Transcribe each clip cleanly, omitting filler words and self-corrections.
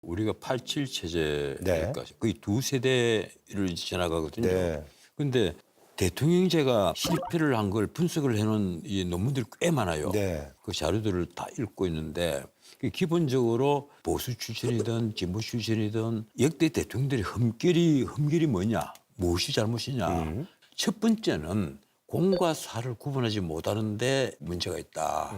우리가 87 체제니까 네. 거의 두 세대를 지나가거든요. 네. 그런데 대통령제가 실패를 한 걸 분석을 해놓은 이 논문들이 꽤 많아요. 네. 그 자료들을 다 읽고 있는데 기본적으로 보수 출신이든 진보 출신이든 역대 대통령들의 흠결이 뭐냐, 무엇이 잘못이냐. 첫 번째는 공과 사를 구분하지 못하는데 문제가 있다.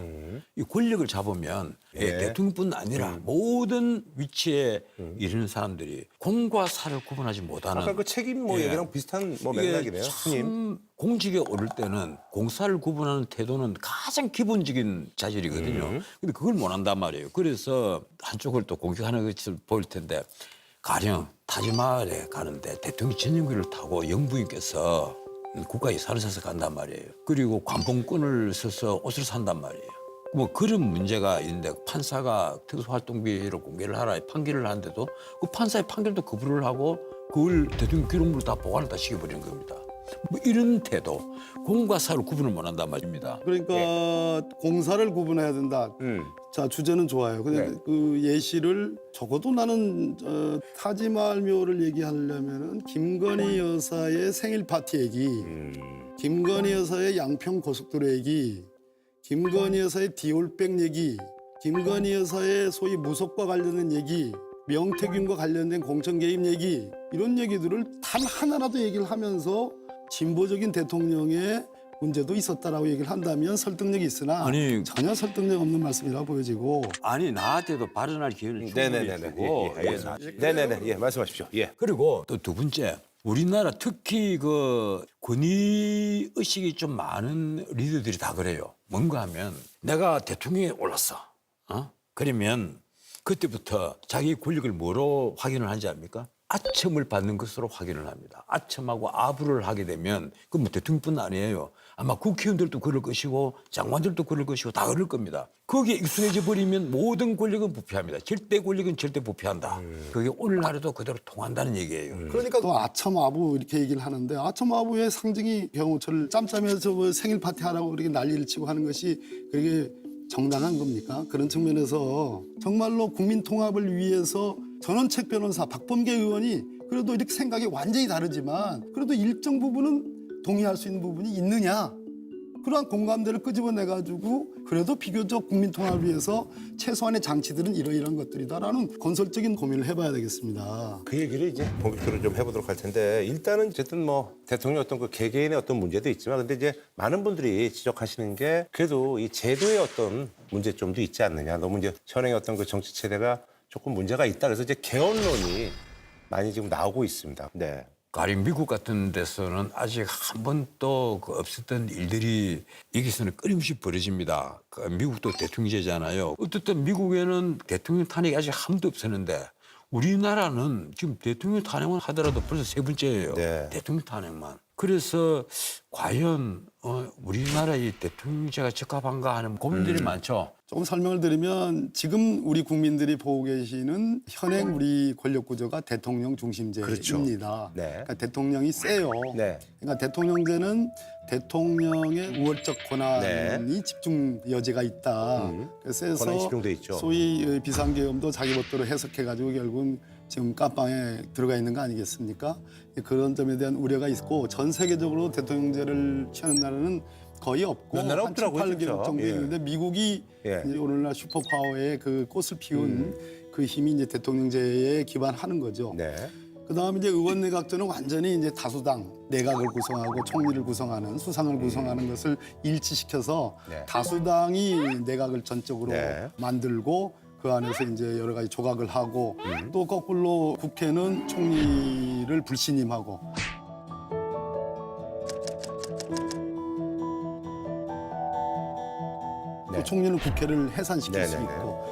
이 권력을 잡으면 네. 대통령뿐 아니라 모든 위치에 이르는 사람들이 공과 사를 구분하지 못하는 아까 그 책임 뭐 예. 얘기랑 비슷한 뭐 이게 맥락이네요, 스님. 참 공직에 오를 때는 공사를 구분하는 태도는 가장 기본적인 자질이거든요. 근데 그걸 못 한단 말이에요. 그래서 한쪽을 또 공격하는 것을 보일 텐데 가령 타지마할에 가는데 대통령 전용기를 타고 영부인께서 국가에 살을 사서 간단 말이에요. 그리고 관봉권을 써서 옷을 산단 말이에요. 뭐 그런 문제가 있는데 판사가 특수활동비를 공개를 하라 판결을 하는데도 그 판사의 판결도 거부를 하고 그걸 대통령 기록물로 다 보관을 다 시켜버리는 겁니다. 뭐 이런 태도, 공과 사를 구분을 못한단 말입니다. 그러니까 공사를 구분해야 된다. 자, 주제는 좋아요. 근데 네. 그 예시를 적어도 나는 타지마할 묘를 얘기하려면은 김건희 여사의 생일 파티 얘기, 김건희 여사의 양평 고속도로 얘기, 김건희 여사의 디올백 얘기, 김건희 여사의 소위 무속과 관련된 얘기, 명태균과 관련된 공천 개입 얘기, 이런 얘기들을 단 하나라도 얘기를 하면서 진보적인 대통령의 문제도 있었다라고 얘기를 한다면 설득력이 있으나 아니, 전혀 설득력 없는 말씀이라고 보여지고, 아니 나한테도 발언할 기회를 충분히 네네네네. 주고 예, 네네네. 예, 말씀하십시오. 예. 그리고 또 두 번째 우리나라 특히 그 권위 의식이 좀 많은 리더들이 다 그래요. 뭔가 하면 내가 대통령에 올랐어. 그러면 그때부터 자기 권력을 뭐로 확인을 하는지 압니까? 아첨을 받는 것으로 확인을 합니다. 아첨하고 아부를 하게 되면 그건 뭐 대통령뿐 아니에요. 아마 국회의원들도 그럴 것이고 장관들도 그럴 것이고 다 그럴 겁니다. 거기에 익숙해져 버리면 모든 권력은 부패합니다. 절대 권력은 절대 부패한다. 그게 오늘날에도 그대로 통한다는 얘기예요. 그러니까 또 아첨아부 이렇게 얘기를 하는데 아첨아부의 상징이 경호처를 짬짬해서 뭐 생일 파티 하라고 그렇게 난리를 치고 하는 것이 그게 정당한 겁니까? 그런 측면에서 정말로 국민 통합을 위해서 전원책 변호사 박범계 의원이 그래도 이렇게 생각이 완전히 다르지만 그래도 일정 부분은 동의할 수 있는 부분이 있느냐? 그러한 공감대를 끄집어내가지고 그래도 비교적 국민 통합을 위해서 최소한의 장치들은 이러이러한 것들이다라는 건설적인 고민을 해봐야 되겠습니다. 그 얘기를 이제 본격적으로 좀 해보도록 할 텐데 일단은 어쨌든 뭐 대통령 어떤 그 개개인의 어떤 문제도 있지만 근데 이제 많은 분들이 지적하시는 게 그래도 이 제도의 어떤 문제점도 있지 않느냐. 너무 이제 현행의 어떤 그 정치 체제가 조금 문제가 있다. 그래서 이제 개헌론이 많이 지금 나오고 있습니다. 네. 가령 미국 같은 데서는 아직 한 번도 없었던 일들이 여기서는 끊임없이 벌어집니다. 미국도 대통령제잖아요. 어쨌든 미국에는 대통령 탄핵이 아직 한 번도 없었는데 우리나라는 지금 대통령 탄핵만 하더라도 벌써 세 번째예요. 네. 대통령 탄핵만. 그래서 과연 우리나라의 대통령제가 적합한가 하는 고민들이 많죠. 조금 설명을 드리면 지금 우리 국민들이 보고 계시는 현행 우리 권력 구조가 대통령 중심제입니다. 네. 그러니까 대통령이 세요. 네. 그러니까 대통령제는 대통령의 우월적 권한이 집중 여지가 있다. 그래서 권한이 집중돼 있죠. 소위 비상계엄도 자기 멋대로 해석해가지고 결국은 지금 깜빵에 들어가 있는 거 아니겠습니까? 그런 점에 대한 우려가 있고 전 세계적으로 대통령제를 취하는 나라는 거의 없고 몇 나라 없더라고요, 한 7, 8개 진짜. 정도 예. 있는데 미국이 예. 이제 오늘날 슈퍼파워의 그 꽃을 피운 그 힘이 이제 대통령제에 기반하는 거죠. 네. 그다음에 이제 의원 내각제는 완전히 이제 다수당 내각을 구성하고 총리를 구성하는 수상을 구성하는 것을 일치시켜서 네. 다수당이 내각을 전적으로 네. 만들고 그 안에서 이제 여러 가지 조각을 하고 또 거꾸로 국회는 총리를 불신임하고 네. 또 총리는 국회를 해산시킬 수 네네네. 있고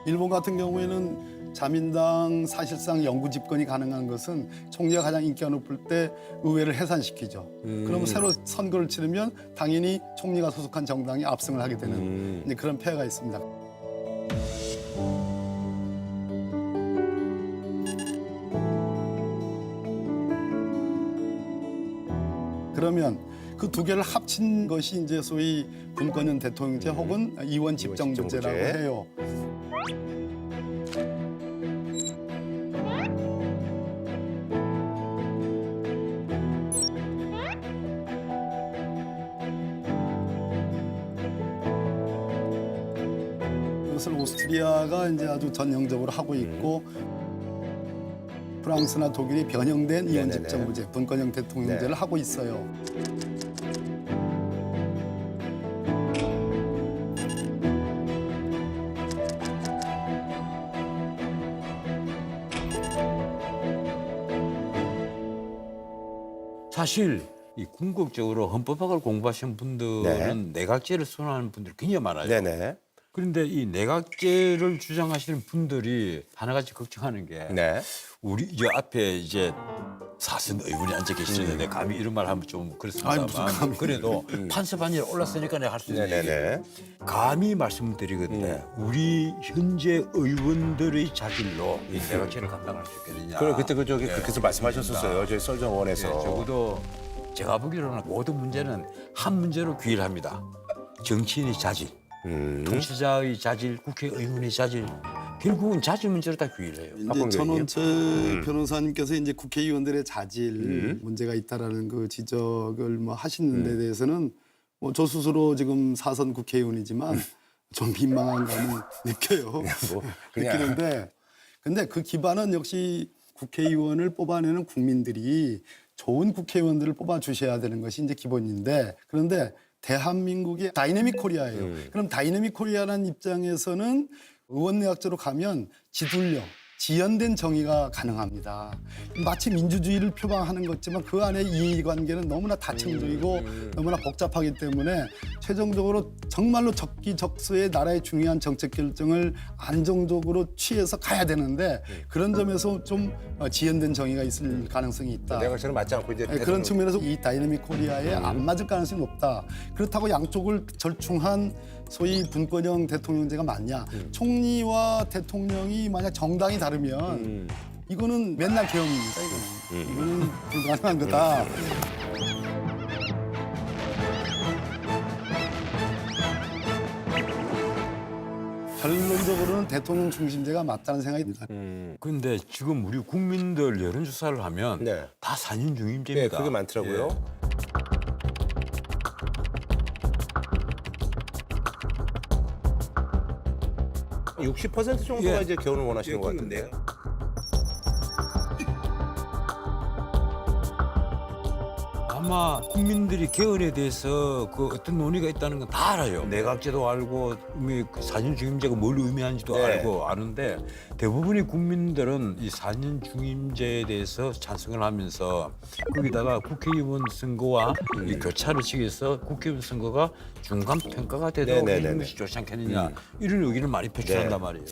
일본 같은 경우에는 자민당 사실상 영구 집권이 가능한 것은 총리가 가장 인기가 높을 때 의회를 해산시키죠. 그러면 새로 선거를 치르면 당연히 총리가 소속한 정당이 압승을 하게 되는 이제 그런 폐해가 있습니다. 그러면 그 두 개를 합친 것이 이제 소위 분권형 대통령제 혹은 이원 집정부제라고 집정부제. 해요. 이것을 오스트리아가 이제 아주 전형적으로 하고 있고 프랑스나 독일이 변형된 이원 네네네. 집정부제, 분권형 대통령제를 네. 하고 있어요. 사실 이 궁극적으로 헌법학을 공부하신 분들은 내각제를 선호하는 분들이 굉장히 많아요. 네네. 그런데 이 내각제를 주장하시는 분들이 하나같이 걱정하는 게 네. 우리 이 앞에 이제 사선 의원이 앉아 계시는데 감히 이런 말 하면 좀 아니, 무슨 그렇습니다만 감히. 그래도 판사반이 올랐으니까 내가 할 수 있는 네네네. 얘기. 감히 말씀드리건데 우리 현재 의원들의 자질로 이 내각제를 감당할 수 있겠느냐. 그럼 그때 그 저기 네. 그렇게 말씀하셨었어요. 저희 썰정원에서. 예, 적어도 제가 보기로는 모든 문제는 한 문제로 귀결합니다. 정치인의 자질, 통치자의 자질, 국회의원의 자질, 결국은 자질 문제로 다 귀결해요. 이제 박범계 의원님. 전원철 변호사님께서 이제 국회의원들의 자질 문제가 있다라는 그 지적을 뭐 하시는 데 대해서는 뭐 저 스스로 지금 사선 국회의원이지만 좀 민망한 감을 느껴요. 뭐 그냥. 느끼는데 근데 그 기반은 역시 국회의원을 뽑아내는 국민들이 좋은 국회의원들을 뽑아 주셔야 되는 것이 이제 기본인데 그런데 대한민국이 다이내믹 코리아예요. 그럼 다이내믹 코리아라는 입장에서는 의원 내각제로 가면 지둘령, 지연된 정의가 가능합니다. 마치 민주주의를 표방하는 것지만 그 안에 이해관계는 너무나 다층적이고 너무나 복잡하기 때문에 최종적으로 정말로 적기적소의 나라의 중요한 정책 결정을 안정적으로 취해서 가야 되는데 그런 점에서 좀 지연된 정의가 있을 가능성이 있다. 내각제는 맞지 않고 이제 네, 그런 측면에서 이 다이내믹 코리아에 안 맞을 가능성이 높다. 그렇다고 양쪽을 절충한 소위 분권형 대통령제가 맞냐? 총리와 대통령이 만약 정당이 다르면 이거는 맨날 계엄입니다. 이거는 불가능한 거다. 결론적으로는 대통령 중심제가 맞다는 생각입니다. 그런데 지금 우리 국민들 여론조사를 하면 네. 다 4년 네, 중임제입니다. 그게 많더라고요. 예. 60% 정도가 예. 이제 개헌을 원하시는 예, 것 같은데요. 아마 국민들이 개헌에 대해서 그 어떤 논의가 있다는 건 다 알아요. 내각제도 알고 그 4년 중임제가 뭘 의미하는지도 네. 알고 아는데 대부분의 국민들은 이 4년 중임제에 대해서 찬성을 하면서 거기다가 국회의원 선거와 이 교차를 시켜서 국회의원 선거가 중간 평가가 되도록 네네네네. 하는 것이 좋지 않겠느냐 이런 의견을 많이 표출한단 네. 말이에요.